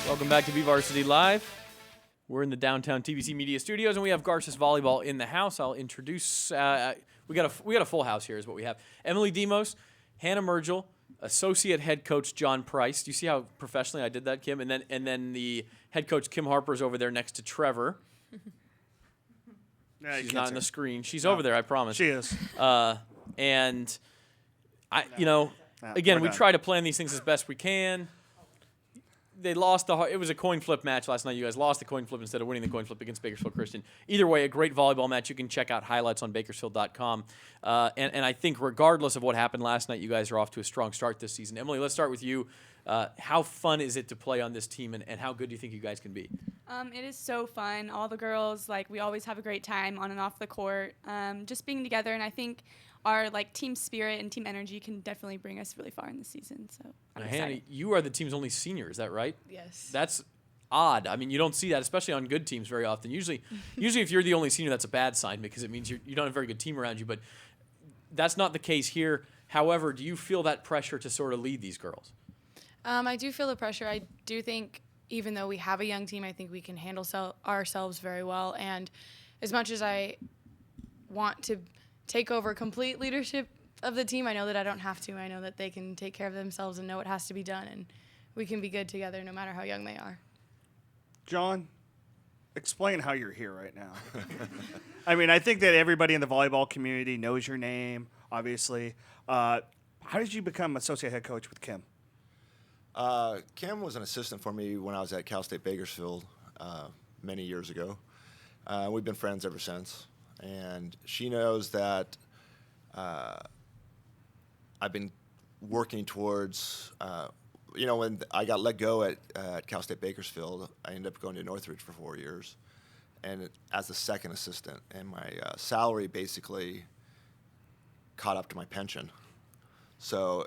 Welcome back to BVarsity Live. We're in the downtown TVC Media Studios, and we have Garces volleyball in the house. I'll introduce. We got a full house here, is what we have. Emily Demos, Hannah Merjil, associate head coach John Price. Do you see how professionally I did that, Kim? And then the head coach Kim Harper is over there next to Trevor. She's not on the screen. She's over there, I promise. She is. And again, we try to plan these things as best we can. They lost it was a coin flip match last night. You guys lost the coin flip instead of winning the coin flip against Bakersfield Christian. Either way, a great volleyball match. You can check out highlights on Bakersfield.com. And I think regardless of what happened last night, you guys are off to a strong start this season. Emily, let's start with you. How fun is it to play on this team, and how good do you think you guys can be? It is so fun. All the girls, we always have a great time on and off the court. Just being together, and I think our team spirit and team energy can definitely bring us really far in the season. So I'm excited. Hannah, you are the team's only senior, is that right? Yes. That's odd. I mean, you don't see that, especially on good teams, very often. Usually if you're the only senior, that's a bad sign because it means you don't have a very good team around you. But that's not the case here. However, do you feel that pressure to sort of lead these girls? I do feel the pressure. I do think even though we have a young team, I think we can handle ourselves very well. And as much as I want to take over complete leadership of the team, I know that I don't have to. I know that they can take care of themselves and know what has to be done, and we can be good together no matter how young they are. John, explain how you're here right now. I mean, I think that everybody in the volleyball community knows your name, obviously. How did you become associate head coach with Kim? Kim was an assistant for me when I was at Cal State Bakersfield many years ago. We've been friends ever since. And she knows that I've been working towards, when I got let go at Cal State Bakersfield, I ended up going to Northridge for 4 years, and as the second assistant. And my salary basically caught up to my pension. So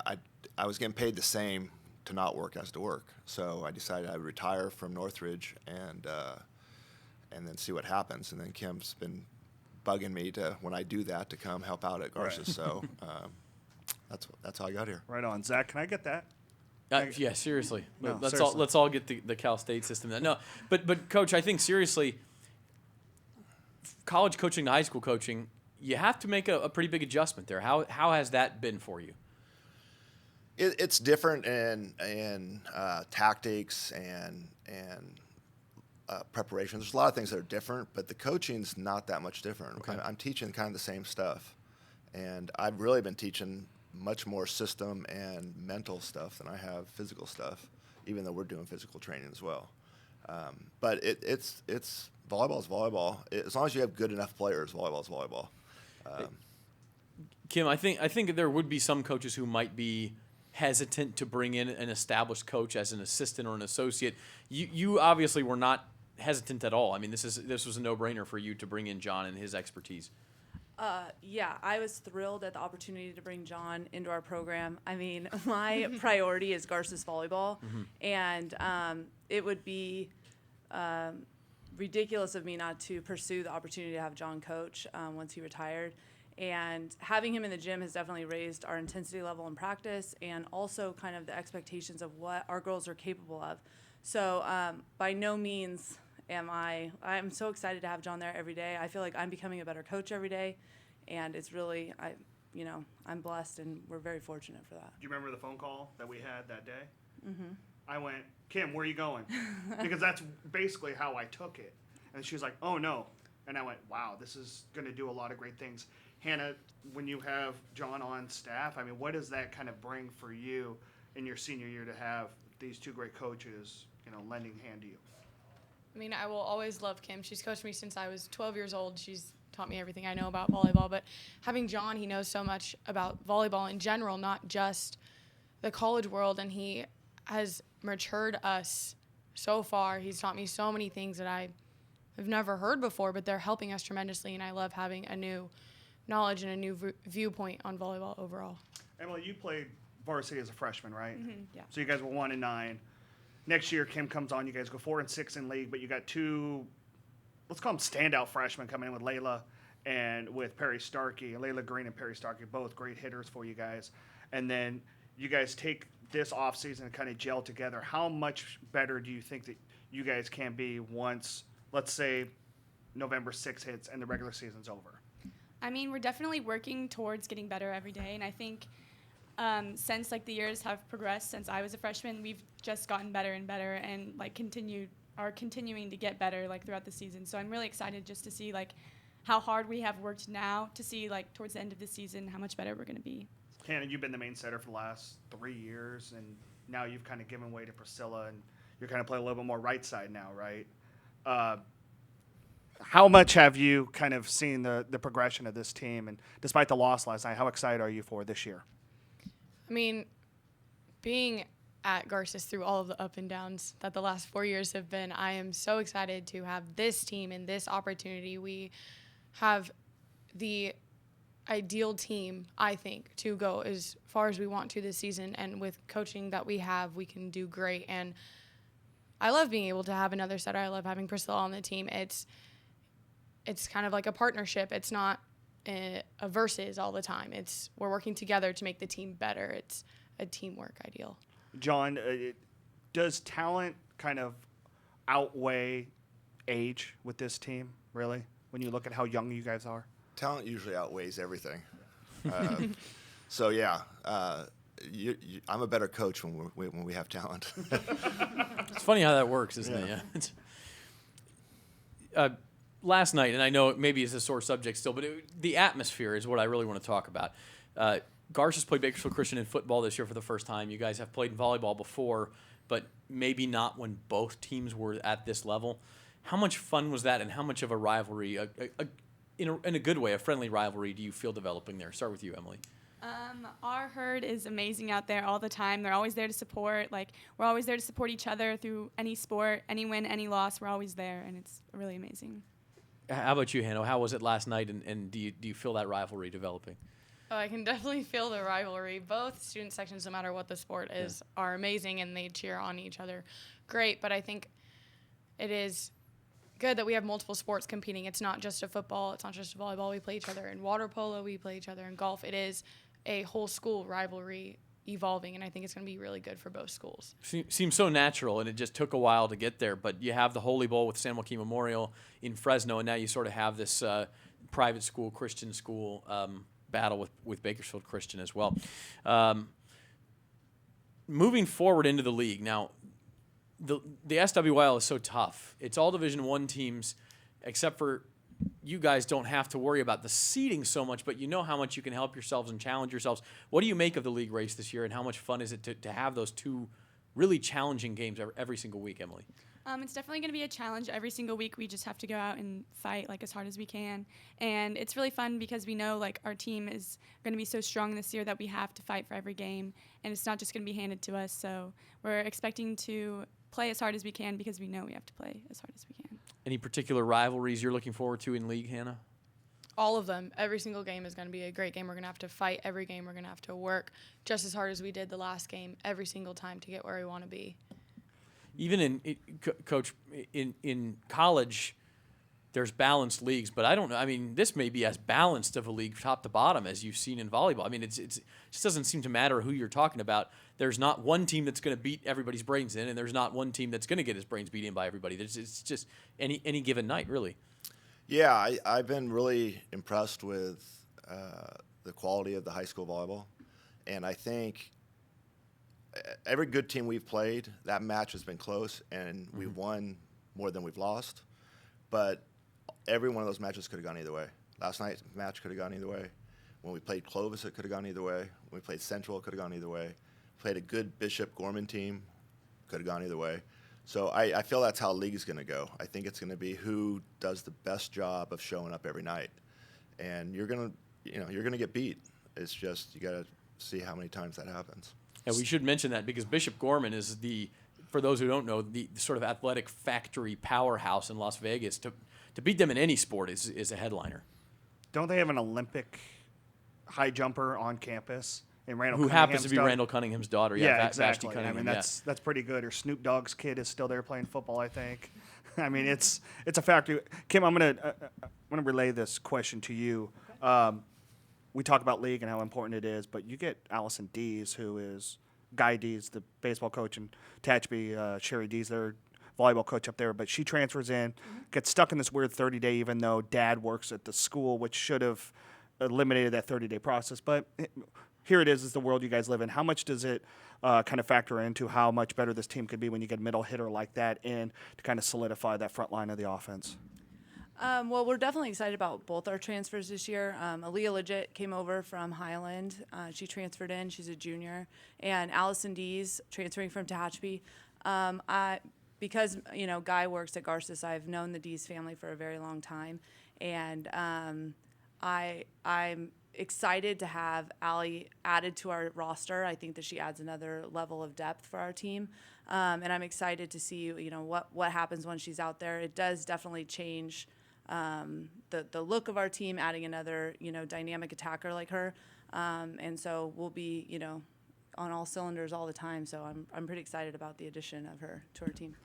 I was getting paid the same to not work as to work. So I decided I would retire from Northridge and then see what happens. And then Kim's been bugging me when I do that to come help out at Garces. Right. So that's how I got here. Right on. Zach, can I get that? Yeah, seriously. No, let's all get the Cal State system. No, but Coach, I think seriously, college coaching to high school coaching, you have to make a pretty big adjustment there. How has that been for you? It's different in tactics and preparation. There's a lot of things that are different, but the coaching's not that much different. Okay. I'm teaching kind of the same stuff, and I've really been teaching much more system and mental stuff than I have physical stuff, even though we're doing physical training as well. But it's volleyball's volleyball. As long as you have good enough players, volleyball's volleyball. Kim, I think there would be some coaches who might be hesitant to bring in an established coach as an assistant or an associate. You obviously were not hesitant at all. I mean, this was a no-brainer for you to bring in John and his expertise. Yeah, I was thrilled at the opportunity to bring John into our program. I mean, my priority is Garces volleyball, and it would be ridiculous of me not to pursue the opportunity to have John coach once he retired. And having him in the gym has definitely raised our intensity level in practice and also kind of the expectations of what our girls are capable of. So by no means I'm so excited to have John there every day. I feel like I'm becoming a better coach every day, and it's really, I'm blessed, and we're very fortunate for that. Do you remember the phone call that we had that day? Mm-hmm. I went, Kim, where are you going? Because that's basically how I took it. And she was like, oh, no. And I went, wow, this is going to do a lot of great things. Hannah, when you have John on staff, I mean, what does that kind of bring for you in your senior year to have these two great coaches, lending hand to you? I mean, I will always love Kim. She's coached me since I was 12 years old. She's taught me everything I know about volleyball. But having John, he knows so much about volleyball in general, not just the college world. And he has matured us so far. He's taught me so many things that I have never heard before, but they're helping us tremendously. And I love having a new knowledge and a new viewpoint on volleyball overall. Emily, you played varsity as a freshman, right? Mm-hmm, yeah. So you guys were 1-9. Next year, Kim comes on. You guys go 4-6 in league, but you got two, let's call them standout freshmen coming in with Layla and with Perry Starkey. Layla Green and Perry Starkey, both great hitters for you guys. And then you guys take this offseason and kind of gel together, how much better do you think that you guys can be once, let's say, November 6th hits and the regular season's over? I mean, we're definitely working towards getting better every day, and I think since like the years have progressed since I was a freshman, we've just gotten better and better, and like continuing to get better like throughout the season. So I'm really excited just to see like how hard we have worked now to see like towards the end of the season how much better we're going to be. Hannah, you've been the main setter for the last 3 years, and now you've kind of given way to Priscilla, and you're kind of playing a little bit more right side now, right? How much have you kind of seen the progression of this team? And despite the loss last night, how excited are you for this year? I mean, being at Garces through all of the up and downs that the last 4 years have been, I am so excited to have this team and this opportunity. We have the ideal team, I think, to go as far as we want to this season, and with coaching that we have, we can do great. And I love being able to have another setter. I love having Priscilla on the team. It's kind of like a partnership. It's not a versus all the time. We're working together to make the team better. It's a teamwork ideal. John, does talent kind of outweigh age with this team, really, when you look at how young you guys are? Talent usually outweighs everything. So yeah, I'm a better coach when we have talent. It's funny how that works, isn't it? Yeah. Last night, and I know maybe it's a sore subject still, but the atmosphere is what I really want to talk about. Garces played Bakersfield Christian in football this year for the first time. You guys have played in volleyball before, but maybe not when both teams were at this level. How much fun was that, and how much of a rivalry, in a good way, a friendly rivalry, do you feel developing there? Start with you, Emily. Our herd is amazing out there all the time. They're always there to support. Like, we're always there to support each other through any sport, any win, any loss. We're always there, and it's really amazing. How about you, Hannah? How was it last night, and do you feel that rivalry developing? Oh, I can definitely feel the rivalry. Both student sections, no matter what the sport is, are amazing, and they cheer on each other great. But I think it is good that we have multiple sports competing. It's not just a football. It's not just a volleyball. We play each other in water polo. We play each other in golf. It is a whole school rivalry evolving, and I think it's going to be really good for both schools. Seems so natural, and it just took a while to get there. But you have the Holy Bowl with San Joaquin Memorial in Fresno, and now you sort of have this private school, Christian school battle with Bakersfield Christian as well. Moving forward into the league, now the SWYL is so tough. It's all Division I teams, except for you guys don't have to worry about the seeding so much, but you know how much you can help yourselves and challenge yourselves. What do you make of the league race this year, and how much fun is it to have those two really challenging games every single week, Emily? It's definitely going to be a challenge every single week. We just have to go out and fight like as hard as we can. And it's really fun because we know like our team is going to be so strong this year that we have to fight for every game, and it's not just going to be handed to us. So we're expecting to play as hard as we can because we know we have to play as hard as we can. Any particular rivalries you're looking forward to in league, Hannah? All of them. Every single game is going to be a great game. We're going to have to fight every game. We're going to have to work just as hard as we did the last game every single time to get where we want to be. Even Coach, in college, there's balanced leagues, but I don't know. I mean, this may be as balanced of a league top to bottom as you've seen in volleyball. I mean, it just doesn't seem to matter who you're talking about. There's not one team that's going to beat everybody's brains in, and there's not one team that's going to get his brains beat in by everybody. It's just any given night, really. Yeah, I've been really impressed with the quality of the high school volleyball, and I think every good team we've played, that match has been close, and we've won more than we've lost. But every one of those matches could have gone either way. Last night's match could have gone either way. When we played Clovis, it could have gone either way. When we played Central, it could have gone either way. Played a good Bishop Gorman team, could have gone either way. So I feel that's how the league is going to go. I think it's going to be who does the best job of showing up every night, and you're going to get beat. It's just you got to see how many times that happens. And we should mention that because Bishop Gorman is for those who don't know, the sort of athletic factory powerhouse in Las Vegas. To beat them in any sport is a headliner. Don't they have an Olympic high jumper on campus? And Who happens to be Randall Cunningham's daughter. Yeah, Vashti exactly. Cunningham, I mean, that's pretty good. Or Snoop Dogg's kid is still there playing football, I think. I mean, it's a factory. Kim, I'm gonna relay this question to you. We talk about league and how important it is, but you get Allison Dees, who is Guy Dees, the baseball coach, and Tatchby, Sherry Dees, their volleyball coach up there. But she transfers in, gets stuck in this weird 30-day, even though Dad works at the school, which should have eliminated that 30-day process. But here it is the world you guys live in. How much does it kind of factor into how much better this team could be when you get a middle hitter like that in to kind of solidify that front line of the offense? Well, we're definitely excited about both our transfers this year. Aaliyah Legit came over from Highland. She transferred in. She's a junior. And Allison Dees transferring from Tehachapi. Because, Guy works at Garces, I've known the Dees family for a very long time. And I'm excited to have Allie added to our roster. I think that she adds another level of depth for our team. And I'm excited to see, what happens when she's out there. It does definitely change the look of our team, adding another, dynamic attacker like her. And so we'll be, on all cylinders all the time. So I'm pretty excited about the addition of her to our team.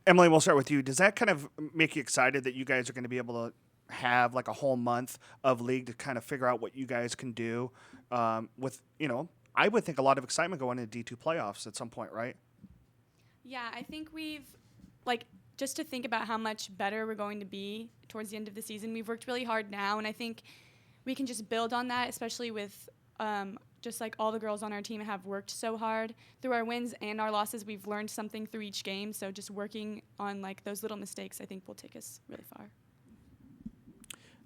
Emily, we'll start with you. Does that kind of make you excited that you guys are going to be able to have like a whole month of league to kind of figure out what you guys can do with, I would think a lot of excitement going into D2 playoffs at some point, right? Yeah, I think we've, just to think about how much better we're going to be towards the end of the season, we've worked really hard now, and I think we can just build on that, especially with just like all the girls on our team have worked so hard. Through our wins and our losses, we've learned something through each game, so just working on those little mistakes, I think, will take us really far.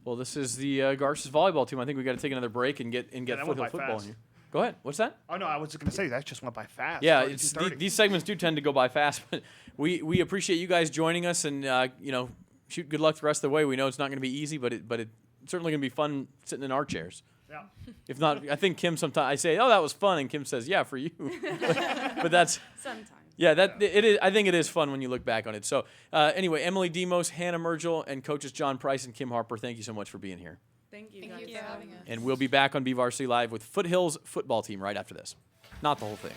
Well, this is the Garces volleyball team. I think we got to take another break and get that went foothill by football fast. in here. Go ahead. What's that? Oh, no, I was going to say that just went by fast. Yeah, 32:30. these segments do tend to go by fast, but we appreciate you guys joining us, and shoot, good luck the rest of the way. We know it's not going to be easy, but it's certainly going to be fun sitting in our chairs. Yeah. If not, I think Kim sometimes I say, "Oh, that was fun," and Kim says, "Yeah, for you." But that's Sometimes. yeah, it is. I think it is fun when you look back on it. So anyway, Emily Demos, Hannah Merjil, and coaches John Price and Kim Harper, thank you so much for being here. Thank you. Thank guys. you for having us. And we'll be back on BVarsity Live with Foothills football team right after this. Not the whole thing.